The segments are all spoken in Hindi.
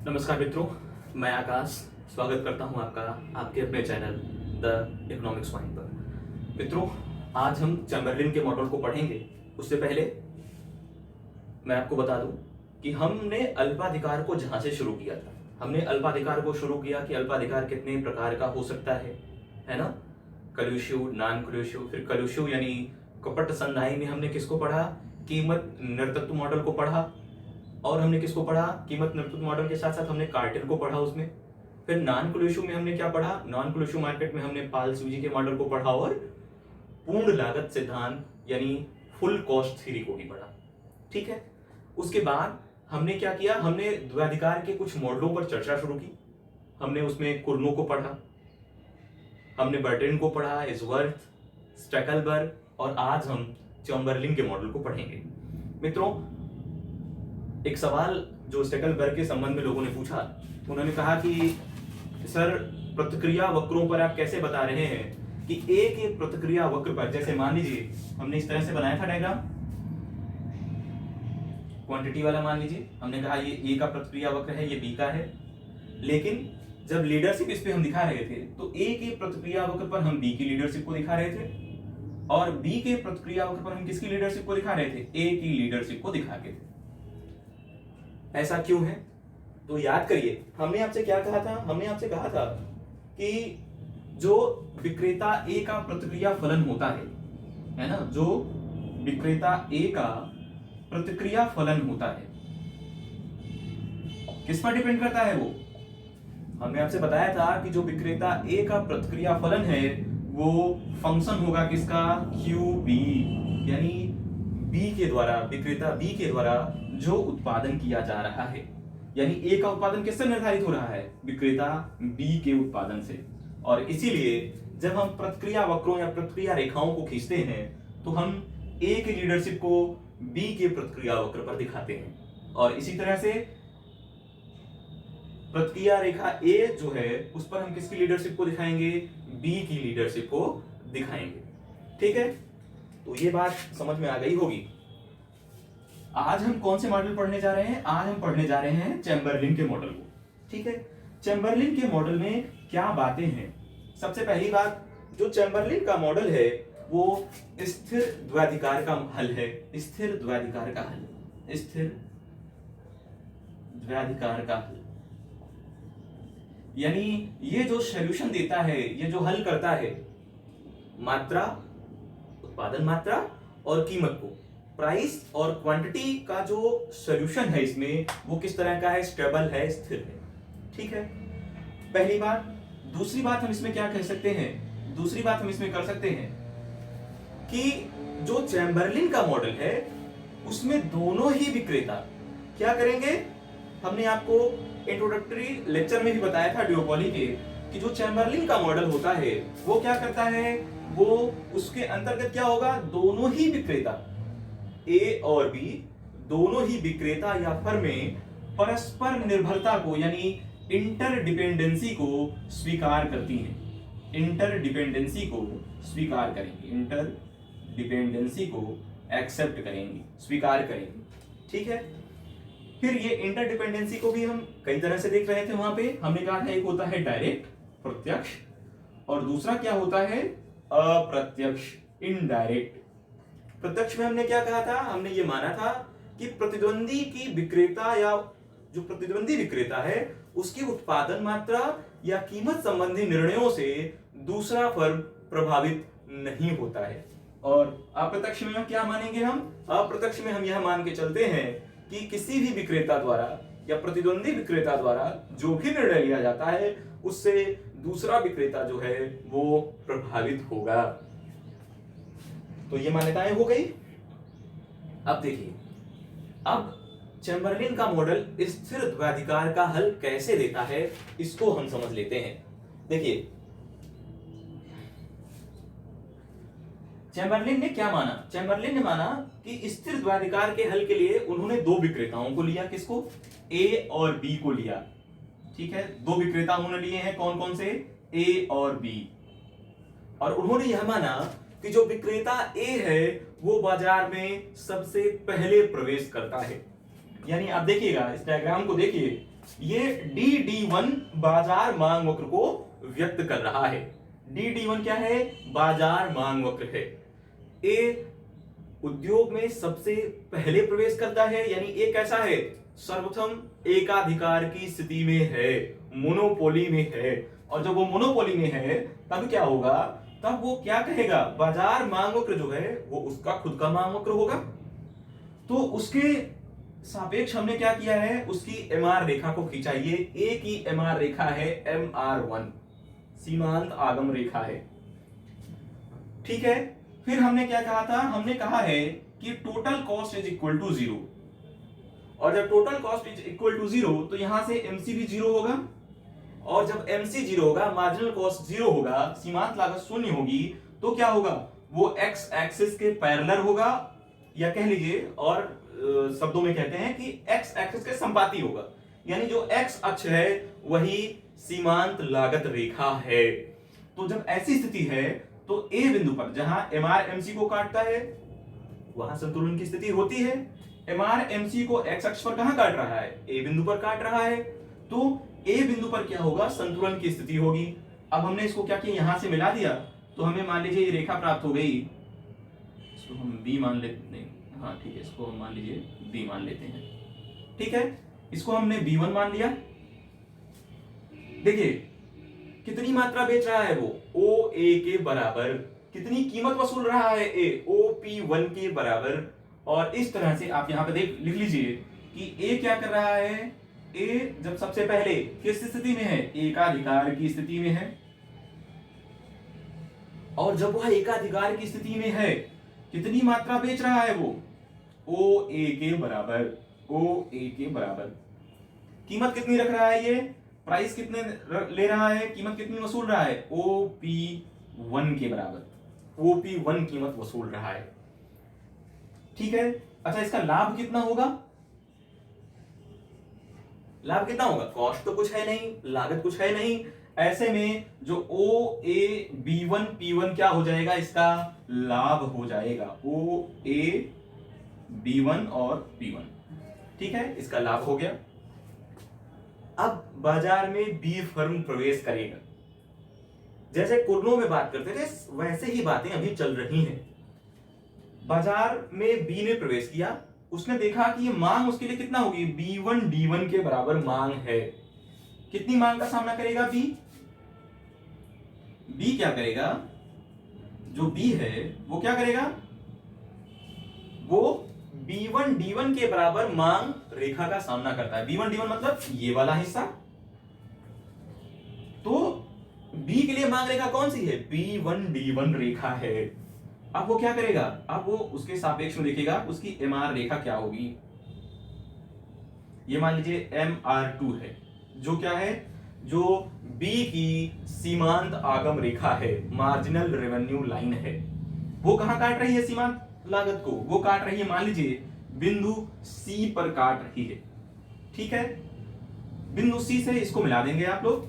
नमस्कार मित्रों, मैं आकाश स्वागत करता हूं आपका आपके अपने चैनल द इकोनॉमिक्स पॉइंट पर। मित्रों, आज हम चैम्बरलिन के मॉडल को पढ़ेंगे। उससे पहले मैं आपको बता दूं कि हमने अल्पाधिकार को जहां से शुरू किया था। हमने अल्पाधिकार को शुरू किया कि अल्पाधिकार कितने प्रकार का हो सकता है ना। कल्यूशिव, नॉन कल्यूशिव, फिर कल्यूशिव यानी कपट संधाई में हमने किसको पढ़ा, कीमत निर्तत्व मॉडल को पढ़ा। और हमने किसको पढ़ा, कीमत निर्तत्व मॉडल के साथ साथ हमने कार्टेल को पढ़ा उसमें। फिर नॉन कल्यूशिव में हमने क्या पढ़ा, नॉन कल्यूशिव मार्केट में हमने पाल सूजी के मॉडल को पढ़ा और पूर्ण लागत सिद्धांत यानी फुल कॉस्ट थ्योरी को भी पढ़ा। ठीक है, उसके बाद हमने क्या किया, हमने द्वैधिकार के कुछ मॉडलों पर चर्चा शुरू की। हमने उसमें कुर्नो को पढ़ा, हमने बर्टेन को पढ़ा, इजवर्थ, स्टेकलबर्ग, और आज हम चैम्बरलिन के मॉडल को पढ़ेंगे। मित्रों, एक सवाल जो स्टेकलबर्ग के संबंध में लोगों ने पूछा, उन्होंने कहा कि सर, प्रतिक्रिया वक्रों पर आप कैसे बता रहे हैं कि एक एक प्रतिक्रिया वक्र पर, जैसे मान लीजिए हमने इस तरह से बनाया था डायग्राम, क्वांटिटी वाला मान लीजिए, हमने कहा ये ए का प्रतिक्रिया वक्र है, ये बी का है। लेकिन जब लीडरशिप इस पे हम दिखा रहे थे तो ए के प्रतिक्रिया वक्र पर हम बी की लीडरशिप को दिखा रहे थे और बी के प्रतिक्रिया वक्र पर हम किसकी लीडरशिप को दिखा रहे थे, ए की लीडरशिप को दिखा के थे। ऐसा क्यों है? तो याद करिए, हमने आपसे क्या कहा था, हमने आपसे कहा था कि जो विक्रेता ए का प्रतिक्रिया फलन होता है ना, जो विक्रेता ए का प्रतिक्रिया फलन होता है, किस पर डिपेंड करता है वो? हमने आपसे बताया था कि जो विक्रेता ए का प्रतिक्रिया फलन है वो फंक्शन होगा किसका, क्यू बी, यानी बी के द्वारा, विक्रेता बी के द्वारा जो उत्पादन किया जा रहा है। यानी ए का उत्पादन किससे निर्धारित हो रहा है, विक्रेता बी के उत्पादन से। और इसीलिए जब हम प्रतिक्रिया वक्रों या प्रतिक्रिया रेखाओं को खींचते हैं तो हम ए की लीडरशिप को बी के प्रतिक्रिया वक्र पर दिखाते हैं, और इसी तरह से प्रतिक्रिया रेखा ए जो है उस पर हम किसकी लीडरशिप को दिखाएंगे, बी की लीडरशिप को दिखाएंगे। ठीक है, तो ये बात समझ में आ गई होगी। आज हम कौन से मॉडल पढ़ने जा रहे हैं? आज हम पढ़ने जा रहे हैं चैम्बरलिन के मॉडल को। ठीक है, चैम्बरलिन के मॉडल में क्या बातें हैं? सबसे पहली बात, जो चैम्बरलिन का मॉडल है वो स्थिर द्वैधिकार का हल है। स्थिर द्वैधिकार का हल, स्थिर द्वैधिकार का हल, यानी ये जो सॉल्यूशन देता है, ये जो हल करता है मात्रा, उत्पादन मात्रा और कीमत को, प्राइस और क्वांटिटी का जो सॉल्यूशन है इसमें वो किस तरह का है, स्टेबल है, स्थिर है। ठीक है, पहली बात। दूसरी बात हम इसमें क्या कह सकते हैं, दूसरी बात हम इसमें कर सकते हैं कि जो चैम्बरलिन का मॉडल है उसमें दोनों ही विक्रेता क्या करेंगे, हमने आपको इंट्रोडक्टरी लेक्चर में भी बताया था डिओपॉली के, कि जो चैम्बरलिन का मॉडल होता है वो क्या करता है, वो उसके अंतर्गत क्या होगा, दोनों ही विक्रेता ए और बी, दोनों ही विक्रेता या फर्में परस्पर निर्भरता को यानी इंटरडिपेंडेंसी को स्वीकार करती हैं। इंटरडिपेंडेंसी को स्वीकार करेंगे, इंटरडिपेंडेंसी को एक्सेप्ट करेंगे, स्वीकार करेंगे। ठीक है, फिर ये इंटरडिपेंडेंसी को भी हम कई तरह से देख रहे थे। वहां पे हमने कहा था एक होता है डायरेक्ट, प्रत्यक्ष, और दूसरा क्या होता है, अप्रत्यक्ष, इनडायरेक्ट। प्रत्यक्ष में हमने क्या कहा था, हमने ये माना था कि प्रतिद्वंदी की विक्रेता या जो प्रतिद्वंदी विक्रेता है उसकी उत्पादन मात्रा या कीमत संबंधी निर्णयों से दूसरा फर्म प्रभावित नहीं होता है। और अप्रत्यक्ष में क्या मानेंगे हम, अप्रत्यक्ष में हम यह मान के चलते हैं कि किसी भी विक्रेता द्वारा या प्रतिद्वंदी विक्रेता द्वारा जो भी निर्णय लिया जाता है उससे दूसरा विक्रेता जो है वो प्रभावित होगा। तो ये मान्यताएं हो गई। अब देखिए, अब चैम्बरलिन का मॉडल स्थिर द्वैधिकार का हल कैसे देता है इसको हम समझ लेते हैं। देखिए, चैम्बरलिन ने क्या माना, चैम्बरलिन ने माना कि स्थिर द्वैधिकार के हल के लिए उन्होंने दो विक्रेताओं को लिया, किसको, ए और बी को लिया। ठीक है, दो विक्रेता उन्होंने लिए हैं, कौन कौन से, ए और बी। और उन्होंने यह माना कि जो विक्रेता ए है वो बाजार में सबसे पहले प्रवेश करता है। यानी आप देखिएगा, इस डायग्राम को देखिए, ये DD1 बाजार मांग वक्र को व्यक्त कर रहा है। DD1 क्या है? बाजार मांग वक्र है। ए उद्योग में सबसे पहले प्रवेश करता है, यानी ए कैसा है? सर्वप्रथम एकाधिकार की स्थिति में है, मोनोपोली में है। और जब वो मोनोपोली में है तब क्या होगा? तब वो क्या कहेगा? बाजार मांग वक्र जो है वो उसका खुद का मांग वक्र होगा। तो उसके सापेक्ष हमने क्या किया है? उसकी एमआर रेखा को खींचा। ये ए की एमआर रेखा है MR1, सीमांत आगम रेखा है। ठीक है, फिर हमने क्या कहा था? हमने कहा है कि total cost is equal to 0, और जब total cost is equal to 0 तो यहां से MC भी 0 होगा, और जब MC 0 होगा, मार्जिनल कॉस्ट 0 होगा, सीमांत लागत शून्य होगी, तो क्या होगा? वो एक्स एक्सिस के पैरेलल होगा, या कह लीजिए और शब्दों में कहते हैं कि एक्स एक्सिस के संपाती होगा, यानी जो एक्स अक्ष है वही सीमांत लागत रेखा है। तो जब ऐसी स्थिति है तो ए बिंदु पर जहां MR MC को काटता है वहां संतुलन की स्थिति होती है। MR MC को एक्स अक्ष पर कहां काट रहा है? ए बिंदु पर काट रहा है। तो ए बिंदु पर क्या होगा? संतुलन की स्थिति होगी। अब हमने इसको क्या किया? यहां से मिला दिया, तो हमें मान लीजिए ये रेखा प्राप्त हो गई। इसको हम बी मान लेते हैं, हाँ ठीक है, इसको मान लीजिए बी मान लेते हैं। ठीक है, इसको हमने B1 मान लिया। देखिए कितनी मात्रा बेच रहा है वो? OA के बराबर। कितनी कीमत वसूल रहा है ए? OP1 के बराबर। और इस तरह से आप यहां पे लिख लीजिए कि ए क्या कर रहा है? ए जब सबसे पहले किस स्थिति में है? एकाधिकार की स्थिति में है। और जब वह एकाधिकार की स्थिति में है, कितनी मात्रा बेच रहा है वो? OA के बराबर। OA के बराबर। कीमत कितनी रख रहा है ये? प्राइस कितने ले रहा है? कीमत कितनी वसूल रहा है? OP1 के बराबर। OP1 कीमत वसूल रहा है। ठीक है, अच्छा इसका लाभ कितना होगा? लाभ कितना होगा? कॉस्ट तो कुछ है नहीं, लागत कुछ है नहीं। ऐसे में जो OA B1 P1 क्या हो जाएगा? इसका लाभ हो जाएगा। OA B1 और P1, ठीक है, इसका लाभ हो गया। अब बाजार में बी फर्म प्रवेश करेगा। जैसे कुर्नों में बात करते थे वैसे ही बातें अभी चल रही हैं। बाजार में बी ने प्रवेश किया, उसने देखा कि ये मांग उसके लिए कितना होगी? B1 D1 के बराबर मांग है। कितनी मांग का सामना करेगा बी? बी क्या करेगा? जो बी है वो क्या करेगा? वो B1 D1 के बराबर मांग रेखा का सामना करता है। B1 D1 मतलब ये वाला हिस्सा। तो B के लिए मांग रेखा कौन सी है? B1 D1 रेखा है। अब वो क्या करेगा? अब वो उसके सापेक्ष में देखेगा उसकी MR रेखा क्या होगी। ये मान लीजिए MR2 है, जो क्या है? जो B की सीमांत आगम रेखा है, मार्जिनल रेवेन्यू लाइन है। वो कहां काट रही है सीमांत लागत को? वो काट रही है, मान लीजिए बिंदु C पर काट रही है। ठीक है, बिंदु C से इसको मिला देंगे आप लोग।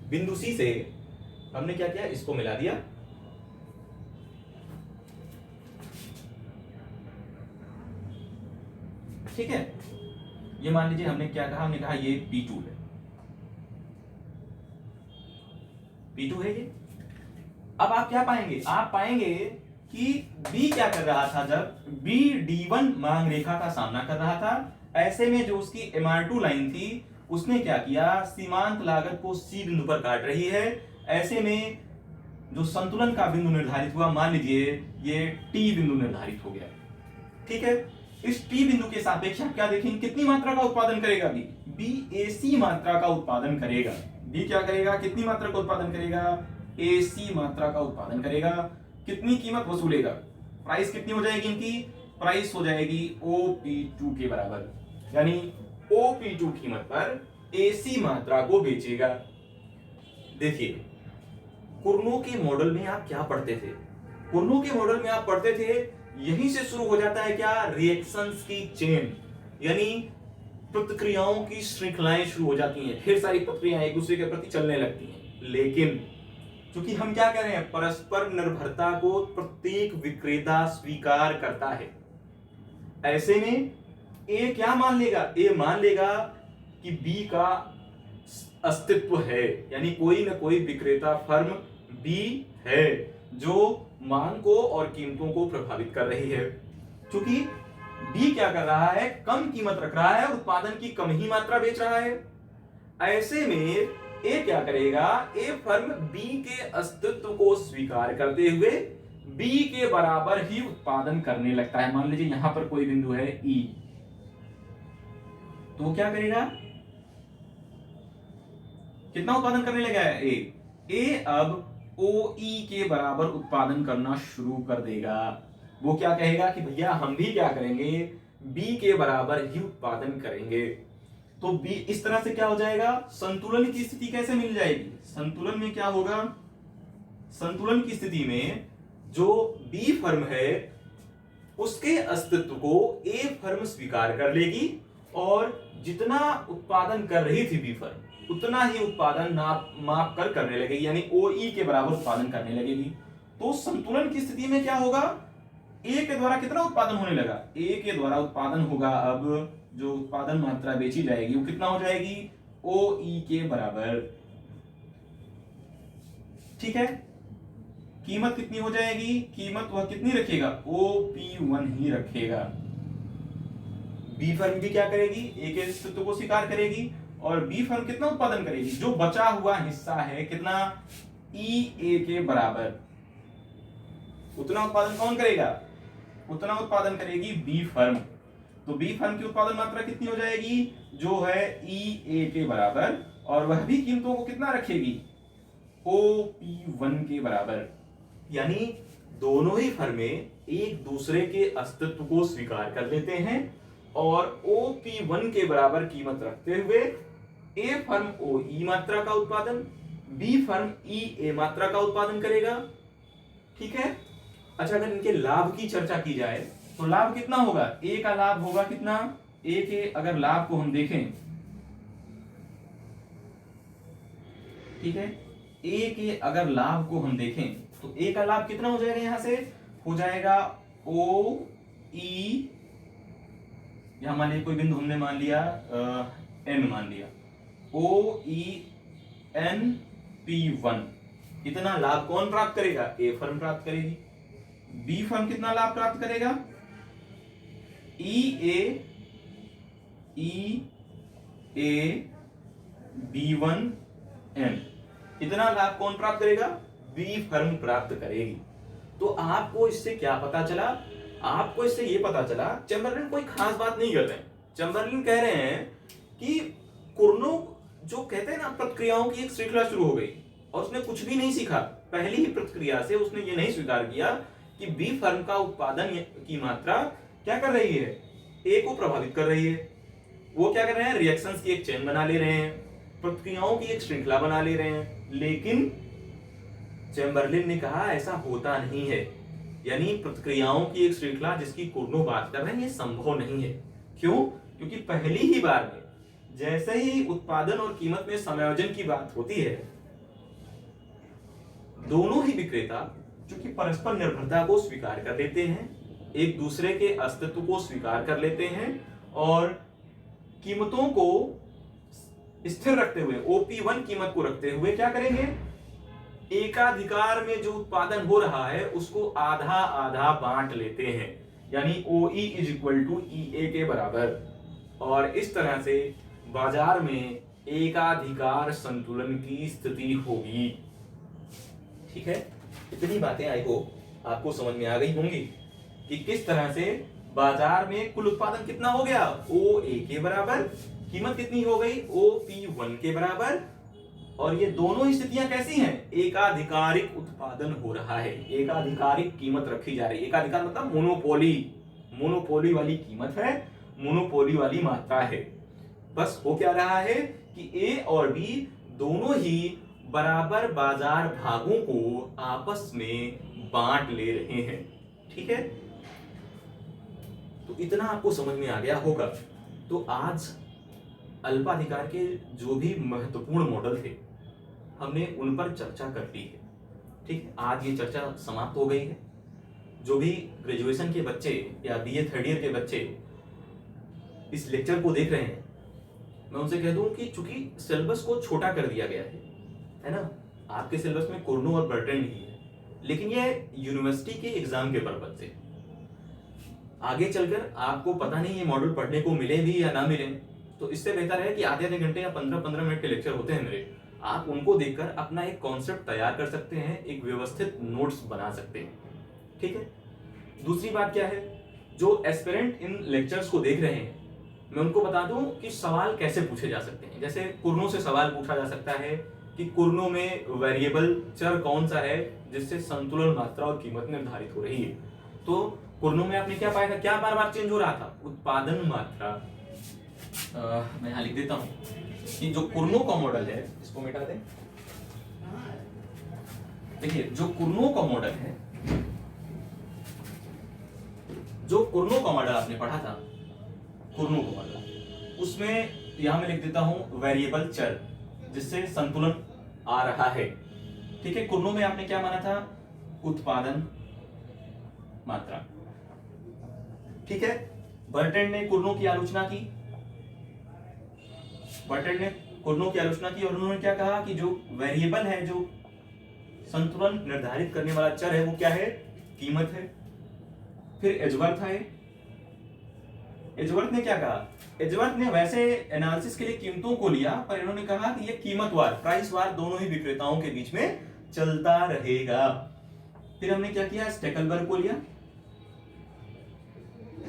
बिंदु C से हमने क्या किया? इसको मिला दिया। ठीक है, ये मान लीजिए हमने क्या कहा? हमने कहा ये P2 है। P2 है ये। अब आप क्या पाएंगे? आप पाएंगे कि B क्या कर रहा था? जब B D1 मांग रेखा का सामना कर रहा था, ऐसे में जो उसकी MR2 लाइन थी उसने क्या किया? सीमांत लागत को C बिंदु पर काट रही है। ऐसे में जो संतुलन का बिंदु निर्धारित हुआ, मान लीजिए ये T बिंदु निर्धारित हो गया। ठीक है, इस T बिंदु के सापेक्ष आप क्या देखेंगे? कितनी मात्रा का उत्पादन करेगा B? B AC मात्रा का उत्पादन करेगा। B क्या करेगा? कितनी मात्रा का उत्पादन करेगा? AC मात्रा का उत्पादन करेगा। कितनी कीमत वसूलेगा? प्राइस कितनी हो जाएगी इनकी? प्राइस हो जाएगी OP2 के बराबर, यानी OP2 कीमत पर AC मात्रा को बेचेगा। देखिए कुर्नों के मॉडल में आप क्या पढ़ते थे? कुर्नों के मॉडल में आप पढ़ते थे, यहीं से शुरू हो जाता है क्या? रिएक्शंस की चेन, यानी प्रतिक्रियाओं की श्रृंखलाएं शुरू हो जाती हैं। ढेर सारी प्रतिक्रियाएं एक दूसरे के प्रति चलने लगती हैं। लेकिन क्योंकि हम क्या कह रहे हैं? परस्पर निर्भरता को प्रत्येक विक्रेता स्वीकार करता है। ऐसे में ए क्या मान लेगा? ए मान लेगा कि बी का अस्तित्व है, यानी कोई ना कोई विक्रेता फर्म बी है जो मांग को और कीमतों को प्रभावित कर रही है। क्योंकि बी क्या कर रहा है, कम कीमत रख रहा है और उत्पादन की कम ही मात्रा बेच रहा है। ऐसे में ए क्या करेगा, ए फर्म बी के अस्तित्व को स्वीकार करते हुए बी के बराबर ही उत्पादन करने लगता है। मान लीजिए यहां पर कोई बिंदु है ई, तो वो क्या करेगा, कितना उत्पादन करने लगा है ए अब ओ ई के बराबर उत्पादन करना शुरू कर देगा। वो क्या कहेगा कि भैया हम भी क्या करेंगे, बी के बराबर ही उत्पादन करेंगे। तो बी इस तरह से क्या हो जाएगा, संतुलन की स्थिति कैसे मिल जाएगी, संतुलन में क्या होगा, संतुलन की स्थिति में जो बी फर्म है उसके अस्तित्व को ए फर्म स्वीकार कर लेगी और जितना उत्पादन कर रही थी बी फर्म उतना ही उत्पादन माप कर करने लगेगी, यानी ओ ई के बराबर उत्पादन करने लगेगी। तो संतुलन की स्थिति में क्या होगा, ए के द्वारा कितना उत्पादन होने लगा, ए के द्वारा उत्पादन होगा, अब जो उत्पादन मात्रा बेची जाएगी वो कितना हो जाएगी, ओ ई के बराबर। ठीक है, कीमत कितनी हो जाएगी, कीमत वह कितनी रखेगा, OP1 ही रखेगा। बी फर्म भी क्या करेगी, ए के अस्तित्व को स्वीकार करेगी और बी फर्म कितना उत्पादन करेगी, जो बचा हुआ हिस्सा है कितना, ई ए के बराबर। उतना उत्पादन कौन करेगा, उतना उत्पादन करेगी बी फर्म। तो बी फर्म की उत्पादन मात्रा कितनी हो जाएगी, जो है ई ए के बराबर, और वह भी कीमतों को कितना रखेगी, OP1 के बराबर। यानी दोनों ही फर्में एक दूसरे के अस्तित्व को स्वीकार कर लेते हैं और OP1 के बराबर कीमत रखते हुए ए फर्म OE मात्रा का उत्पादन, बी फर्म EA मात्रा का उत्पादन करेगा। ठीक है, अच्छा अगर इनके लाभ की चर्चा की जाए तो लाभ कितना होगा, ए का लाभ होगा कितना, ए के अगर लाभ को हम देखें, ठीक है, ए के अगर लाभ को हम देखें तो ए का लाभ कितना हो जाएगा, यहां से हो जाएगा ओ ई, यहां मान लीजिए कोई बिंदु हमने मान लिया एन मान लिया, OENP1, इतना लाभ कौन प्राप्त करेगा, ए फर्म प्राप्त करेगी। बी फर्म कितना लाभ प्राप्त करेगा, EAB1N, इतना लाभ कौन प्राप्त करेगा, बी फर्म प्राप्त करेगी। तो आपको इससे क्या पता चला, आपको इससे ये पता चला चैम्बरलिन कोई खास बात नहीं कर रहे हैं। चैम्बरलिन कह रहे हैं कि कुर्नो जो कहते हैं ना, प्रतिक्रियाओं की एक श्रृंखला शुरू हो गई और उसने कुछ भी नहीं सीखा। पहली ही प्रतिक्रिया से उसने ये नहीं स्वीकार किया कि बी फर्म का उत्पादन की मात्रा क्या कर रही है, ए को प्रभावित कर रही है। वो क्या कर रहे हैं, रिएक्शंस की एक चेन बना ले रहे हैं, प्रतिक्रियाओं की एक श्रृंखला बना ले रहे हैं। लेकिन चैम्बरलिन ने कहा ऐसा होता नहीं है, यानी प्रतिक्रियाओं की एक श्रृंखला जिसकी कुर्नो बात कर रहे हैं ये संभव नहीं है। क्यों, क्योंकि पहली ही बार में जैसे ही उत्पादन और कीमत में समायोजन की बात होती है, दोनों ही विक्रेता जो कि परस्पर निर्भरता को स्वीकार कर लेते हैं, एक दूसरे के अस्तित्व को स्वीकार कर लेते हैं और कीमतों को स्थिर रखते हुए, OP1 कीमत को रखते हुए क्या करेंगे, एकाधिकार में जो उत्पादन हो रहा है उसको आधा आधा बांट लेते हैं, यानी OE is equal to EA के बराबर। और इस तरह से बाजार में एकाधिकार संतुलन की स्थिति होगी। ठीक है, इतनी बातें आई होप आपको समझ में आ गई होंगी कि किस तरह से बाजार में कुल उत्पादन कितना हो गया, OA के बराबर, कीमत कितनी हो गई, OP1 के बराबर। और ये दोनों ही स्थितियां कैसी हैं, एकाधिकारिक उत्पादन हो रहा है, एकाधिकारिक कीमत रखी जा रही है। एकाधिकार मतलब मोनोपोली, मोनोपोली वाली कीमत है, मोनोपोली वाली मात्रा है। बस हो क्या रहा है कि ए और बी दोनों ही बराबर बाजार भागों को आपस में बांट ले रहे हैं। ठीक है, तो इतना आपको समझ में आ गया होगा। तो आज अल्पाधिकार के जो भी महत्वपूर्ण मॉडल थे हमने उन पर चर्चा कर ली है। ठीक है, आज ये चर्चा समाप्त हो गई है। जो भी ग्रेजुएशन के बच्चे या BA थर्ड ईयर के बच्चे इस लेक्चर को देख रहे हैं, मैं उनसे कह दूं कि चूंकि सिलेबस को छोटा कर दिया गया है ना, आपके सिलेबस में कुर्नो और बर्टन ही है, लेकिन ये यूनिवर्सिटी के एग्जाम के पर्पज से, आगे चलकर आपको पता नहीं ये मॉडल पढ़ने को मिले भी या ना मिले, तो इससे बेहतर है कि आधे आधे घंटे या 15-15 मिनट के लेक्चर होते हैं मेरे, आप उनको देखकर अपना एक कॉन्सेप्ट तैयार कर सकते हैं, एक व्यवस्थित नोट्स बना सकते हैं। ठीक है। दूसरी बात क्या है, जो एस्पिरेंट इन लेक्चर्स को देख रहे हैं, मैं उनको बता दूं कि सवाल कैसे पूछे जा सकते हैं। जैसे कुर्नों से सवाल पूछा जा सकता है कि कुर्नों में वेरिएबल चर कौन सा है जिससे संतुलन, मात्रा और कीमत निर्धारित हो रही है। तो कुर्नों में आपने क्या पाया था, क्या बार बार चेंज हो रहा था, उत्पादन मात्रा। मैं यहां लिख देता हूं कि जो कुर्नों का मॉडल है, इसको मिटा दें। देखिए, जो कुर्नों का मॉडल है, जो कुर्नों का मॉडल आपने पढ़ा था, कुर्नों का मॉडल, उसमें यहां मैं लिख देता हूं वेरिएबल चर जिससे संतुलन आ रहा है। ठीक है। कुर्नों में आपने क्या माना था, उत्पादन मात्रा। ठीक है। बर्टन ने कुर्नों की आलोचना की, बर्टन ने कुर्नों की आलोचना की और उन्होंने क्या कहा कि जो वेरिएबल है, जो संतुलन निर्धारित करने वाला चर है, वो क्या है, कीमत है। फिर एजवर्थ आए, एजवर्थ ने क्या कहा, एजवर्थ ने वैसे एनालिसिस के लिए कीमतों को लिया, पर इन्होंने कहा कि ये कीमत वार, प्राइस वार दोनों ही विक्रेताओं के बीच में चलता रहेगा। फिर हमने क्या किया, स्टेकलबर्ग को लिया।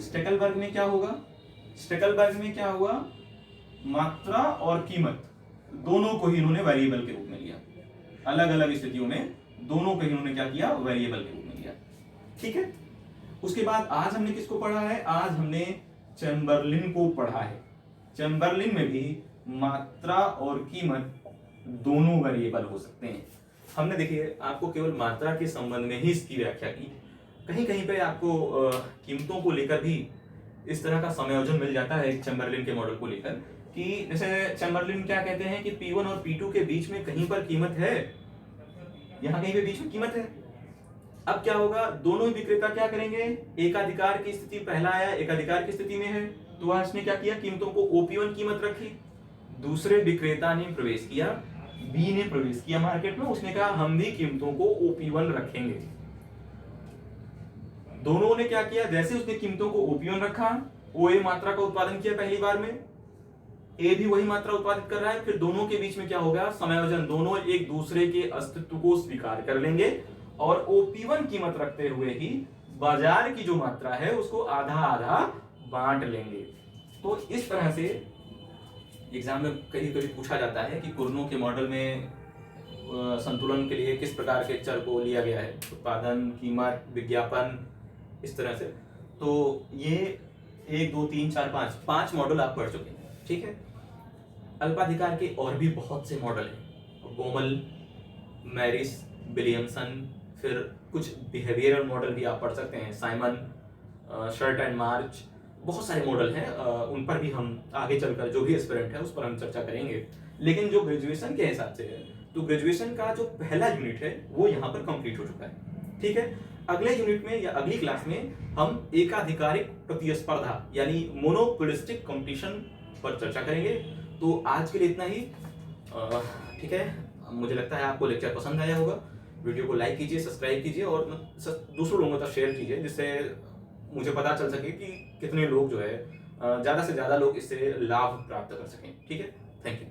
स्टेकलबर्ग में क्या होगा, स्टेकलबर्ग में क्या हुआ, मात्रा और कीमत दोनों को ही इन्होंने वेरिएबल के रूप में लिया, अलग अलग स्थितियों में दोनों को ही इन्होंने क्या किया, वेरिएबल के रूप में लिया। ठीक है। उसके बाद आज हमने किसको पढ़ा है, आज हमने चैम्बरलिन को पढ़ा है। चैम्बरलिन में भी मात्रा और कीमत दोनों वेरिएबल हो सकते हैं। हमने देखिए आपको केवल मात्रा के संबंध में ही इसकी व्याख्या की, कहीं कहीं पे आपको कीमतों को लेकर भी इस तरह का समायोजन मिल जाता है चैम्बरलिन के मॉडल को लेकर, कि जैसे चैम्बरलिन क्या कहते हैं कि P1 और P2 के बीच में कहीं पर कीमत है, यहां कहीं पे बीच में कीमत है। अब क्या होगा, दोनों ही विक्रेता क्या करेंगे, एकाधिकार की स्थिति, पहला आया एकाधिकार की स्थिति में है, तो वहां इसने क्या किया, कीमतों को OP1 कीमत रखी। दूसरे विक्रेता ने प्रवेश किया, बी ने प्रवेश किया मार्केट में, उसने कहा हम भी कीमतों को OP1 रखेंगे। दोनों ने क्या किया, जैसे उसने कीमतों को OP1 रखा, OA मात्रा का उत्पादन किया पहली बार में, ए भी वही मात्रा उत्पादित कर रहा है, फिर दोनों के बीच में क्या होगा, समायोजन, दोनों एक दूसरे के अस्तित्व को स्वीकार कर लेंगे और OP1 कीमत रखते हुए ही बाजार की जो मात्रा है उसको आधा आधा बांट लेंगे। तो इस तरह से एग्जाम में कहीं कभी पूछा जाता है कि कुर्नों के मॉडल में संतुलन के लिए किस प्रकार के चर को लिया गया है, उत्पादन, कीमत, विज्ञापन, इस तरह से। तो ये 1 2 3 4 5 मॉडल आप पढ़ चुके हैं। ठीक है। अल्पाधिकार के और भी बहुत से मॉडल हैं, गोमल, मैरिस, विलियमसन, फिर कुछ बिहेवियरल मॉडल भी आप पढ़ सकते हैं, साइमन, शर्ट एंड मार्च, बहुत सारे मॉडल हैं, उन पर भी हम आगे चलकर जो भी एस्पिरेंट है उस पर हम चर्चा करेंगे। लेकिन जो ग्रेजुएशन के हिसाब से है, तो ग्रेजुएशन का जो पहला यूनिट है वो यहाँ पर कंप्लीट हो चुका है। ठीक है। अगले यूनिट में या अगली क्लास में हम एकाधिकारिक प्रतिस्पर्धा यानी मोनोपोलिस्टिक कंपटीशन पर चर्चा करेंगे। तो आज के लिए इतना ही। ठीक है। मुझे लगता है आपको लेक्चर पसंद आया होगा। वीडियो को लाइक कीजिए, सब्सक्राइब कीजिए और दूसरों लोगों तक शेयर कीजिए, जिससे मुझे पता चल सके कि कितने लोग जो है ज़्यादा से ज़्यादा लोग इससे लाभ प्राप्त कर सकें। ठीक है। Thank you.